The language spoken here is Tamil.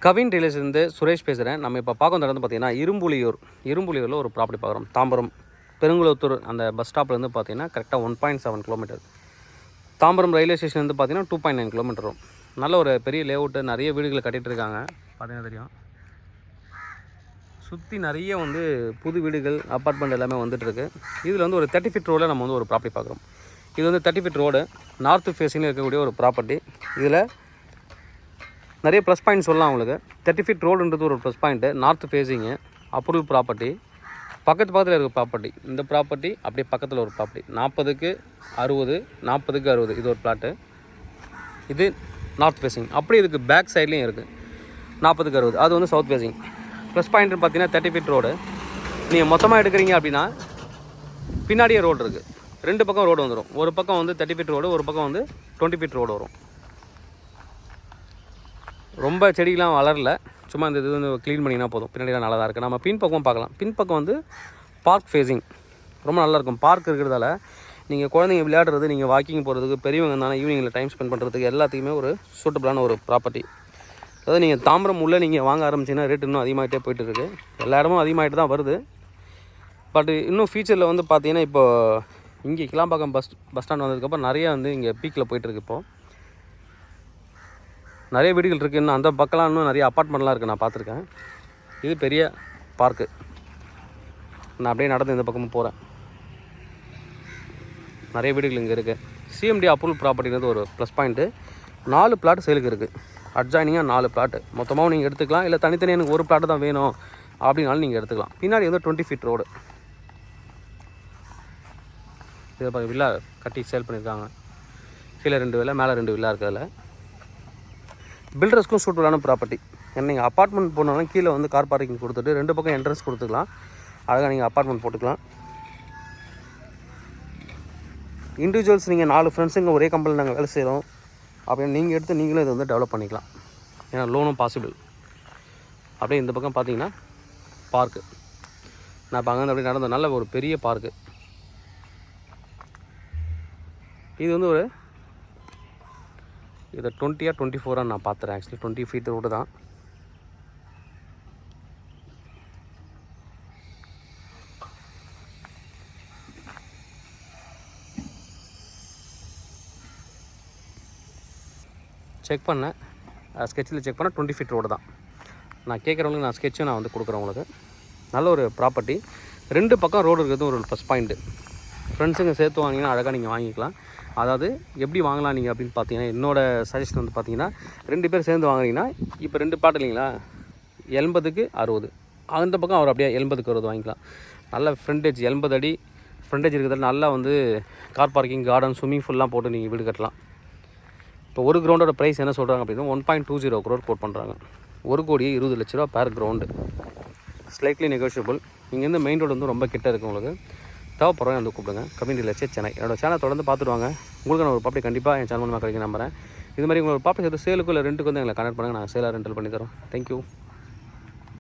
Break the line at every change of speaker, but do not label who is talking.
கவின் ரியல்ஸ்லேருந்து சுரேஷ் பேசுகிறேன். நம்ம இப்போ பார்க்க வந்த இடம் பார்த்தீங்கன்னா இரும்புலியூரில் ஒரு ப்ராப்பர்ட்டி பார்க்குறோம். தாம்பரம் பெருங்குளத்தூர் அந்த பஸ் ஸ்டாப்லேருந்து பார்த்தீங்கன்னா கரெக்டாக 1.7 கிலோமீட்டர். தாம்பரம் ரயில்வே ஸ்டேஷன்லேருந்து பார்த்தீங்கன்னா 2.9 கிலோமீட்டர் வரும். நல்ல ஒரு பெரிய லேஅவுட்டு, நிறைய வீடுகளை கட்டிகிட்டு இருக்காங்க. பார்த்தீங்கன்னா தெரியும், சுற்றி நிறைய புது வீடுகள் அப்பார்ட்மெண்ட் எல்லாமே வந்துட்டுருக்கு. இதில் ஒரு 30 ஃபீட் ரோடில் நம்ம ஒரு ப்ராப்பர்ட்டி பார்க்குறோம். இது 30 ஃபீட் ரோடு, நார்த்து ஃபேஸிங்கில் இருக்கக்கூடிய ஒரு ப்ராப்பர்ட்டி. இதில் நிறைய ப்ளஸ் பாயிண்ட் சொல்லலாம் உங்களுக்கு. 30 ஃபீட் ரோடுன்றது ஒரு plus point. North facing, approval property, பக்கத்தில் இருக்க ப்ராப்பர்ட்டி. இந்த ப்ராப்பர்ட்டி அப்படியே பக்கத்தில் ஒரு ப்ராப்பர்ட்டி 40க்கு 60, 40க்கு 60. இது ஒரு பிளாட்டு. இது நார்த் ஃபேஸிங். அப்படி இதுக்கு பேக் சைட்லேயும் இருக்குது 40க்கு 60. அது சவுத் ஃபேஸிங். ப்ளஸ் பாயிண்ட்னு பார்த்தீங்கன்னா 30 ஃபீட் ரோடு. நீங்கள் மொத்தமாக எடுக்கிறீங்க அப்படின்னா பின்னாடியே ரோடு இருக்குது. 2 பக்கம் ரோடு வந்துடும். ஒரு பக்கம் 30 ஃபீட் ரோடு, ஒரு பக்கம் 20 ஃபீட் ரோடு வரும். ரொம்ப செடிலாம் வளரல, சும்மா இந்த இது க்ளீன் பண்ணிங்கன்னா போதும். பின்னாடிலாம் நல்லா தான் இருக்குது. நம்ம பின்பக்கம் பார்க்கலாம். பின்பக்கம் பார்க் ஃபேஸிங் ரொம்ப நல்லாயிருக்கும். பார்க் இருக்கிறதால நீங்கள் குழந்தைங்க விளையாடுறது, நீங்கள் வாக்கிங் போகிறதுக்கு, பெரியவங்க இருந்தாலும் ஈவினிங்கில் டைம் ஸ்பெண்ட் பண்ணுறதுக்கு எல்லாத்துக்குமே ஒரு சூட்டபுளான ஒரு ப்ராப்பர்ட்டி. அதாவது நீங்கள் தாம்பரம் உள்ளே நீங்கள் வாங்க ஆரம்பிச்சிங்கன்னா ரேட் இன்னும் அதிகமாகிட்டே போய்ட்டு இருக்குது. எல்லா இடமும் அதிகமாகிட்டு தான் வருது. பட் இன்னும் ஃபியூச்சரில் பார்த்தீங்கன்னா இப்போ இங்கே கிளாம்பாக்கம் பஸ் ஸ்டாண்ட் வந்ததுக்கப்புறம் நிறையா இங்கே பீக்கில் போய்ட்டுருக்கு. இப்போது நிறைய வீடுகள் இருக்குது. இன்னும் அந்த பக்கம்லாம் இன்னும் நிறைய அப்பார்ட்மெண்ட்லாம் இருக்குது, நான் பார்த்துருக்கேன். இது பெரிய பார்க்கு. நான் அப்படியே நடந்து இந்த பக்கமும் போகிறேன். நிறைய வீடுகள் இங்கே இருக்குது. சிஎம்டி அப்ரூவல் ப்ராப்பர்ட்டிங்கிறது ஒரு ப்ளஸ் பாயிண்ட்டு. 4 பிளாட் சேலுக்கு இருக்குது. அட்ஜாயினிங்காக 4 பிளாட்டு மொத்தமாகவும் நீங்கள் எடுத்துக்கலாம். இல்லை தனித்தனி எனக்கு ஒரு பிளாட்டு தான் வேணும் அப்படின்னாலும் நீங்கள் எடுத்துக்கலாம். பின்னாடி 20 ஃபீட் ரோடு. இதை வில்லா கட்டி சேல் பண்ணியிருக்காங்க. கீழே 2 வில்லா, மேலே 2 வில்லா இருக்கிறதுல பில்டர்ஸ்க்கும் சூட்டபுளான ப்ராப்பர்ட்டி. ஏன்னா நீங்கள் அப்பார்ட்மெண்ட் போனாலும் கீழே கார் பார்க்கிங் கொடுத்துட்டு 2 பக்கம் என்ட்ரன்ஸ் கொடுத்துக்கலாம். அழகாக நீங்கள் அப்பார்ட்மெண்ட் போட்டுக்கலாம். இண்டிவிஜுவல்ஸ் நீங்கள் 4 ஃப்ரெண்ட்ஸுங்க ஒரே கம்பெனியில் நாங்கள் வேலை செய்கிறோம் அப்படின்னு நீங்கள் எடுத்து நீங்களும் இதை டெவலப் பண்ணிக்கலாம். ஏன்னா லோனும் பாசிபிள். அப்படியே இந்த பக்கம் பார்த்தீங்கன்னா பார்க்கு. நான் இப்போ அங்கே அப்படியே நடந்த நல்ல ஒரு பெரிய பார்க்கு. இது ஒரு இதை 20 or 24 நான் பார்த்துறேன். ஆக்சுவலி 20 ஃபீட் ரோடு தான். செக் பண்ணேன், ஸ்கெட்சில் செக் பண்ணால் 20 ஃபீட் ரோடு தான். நான் கேட்குறவங்களுக்கு நான் ஸ்கெட்சும் நான் கொடுக்குறேன் உங்களுக்கு. நல்ல ஒரு ப்ராப்பர்ட்டி. 2 பக்கம் ரோடு இருக்கிறது ஒரு ப்ளஸ் பாயிண்ட்டு. ஃப்ரெண்ட்ஸுங்க சேர்த்து வாங்கிங்கன்னா அழகாக நீங்கள் வாங்கிக்கலாம். அதாவது எப்படி வாங்கலாம் நீங்கள் அப்படின்னு பார்த்தீங்கன்னா, என்னோடய சஜஷன் பார்த்தீங்கன்னா 2 பேர் சேர்ந்து வாங்குறீங்கன்னா இப்போ 2 பிளாட் இல்லைங்களா, 80க்கு 60. அந்த பக்கம் அவர் அப்படியே 80க்கு 60 வாங்கிக்கலாம். நல்ல ஃப்ரண்டேஜ் 80 அடி ஃப்ரண்டேஜ் இருக்கிறதால நல்லா கார் பார்க்கிங், கார்டன், ஸ்விம்மிங் ஃபுல்லாம் போட்டு நீங்கள் வீடு கட்டலாம். இப்போ ஒரு கிரவுண்டோட ப்ரைஸ் என்ன சொல்கிறாங்க அப்படின்னா 1.20 crore கோட் பண்ணுறாங்க. 1,20,00,000 பேர் கிரவுண்டு. Slightly negotiable. இங்கேருந்து மெயின் ரோடு ரொம்ப கிட்ட இருக்குது. உங்களுக்கு தேவைப்படுறவங்க கூப்பிடுங்க. கவின் ரியல்ஸ் சென்னை. என்னோட சேனல் தொடர்ந்து பார்த்துடுவாங்க. உங்களுக்கு நான் ஒரு ப்ராப்பர்ட்டி கண்டிப்பாக என் சேனல் மூலமாக கிடைக்கும் நம்புறேன். இது மாதிரி உங்களுக்கு ஒரு ப்ராப்பர்ட்டி சேலுக்கு இல்லை ரெண்டுக்கு எங்களை கனெக்ட் பண்ணுங்கள். நாங்கள் சேலாக ரெண்டல் பண்ணி தரோம். தேங்க்யூ.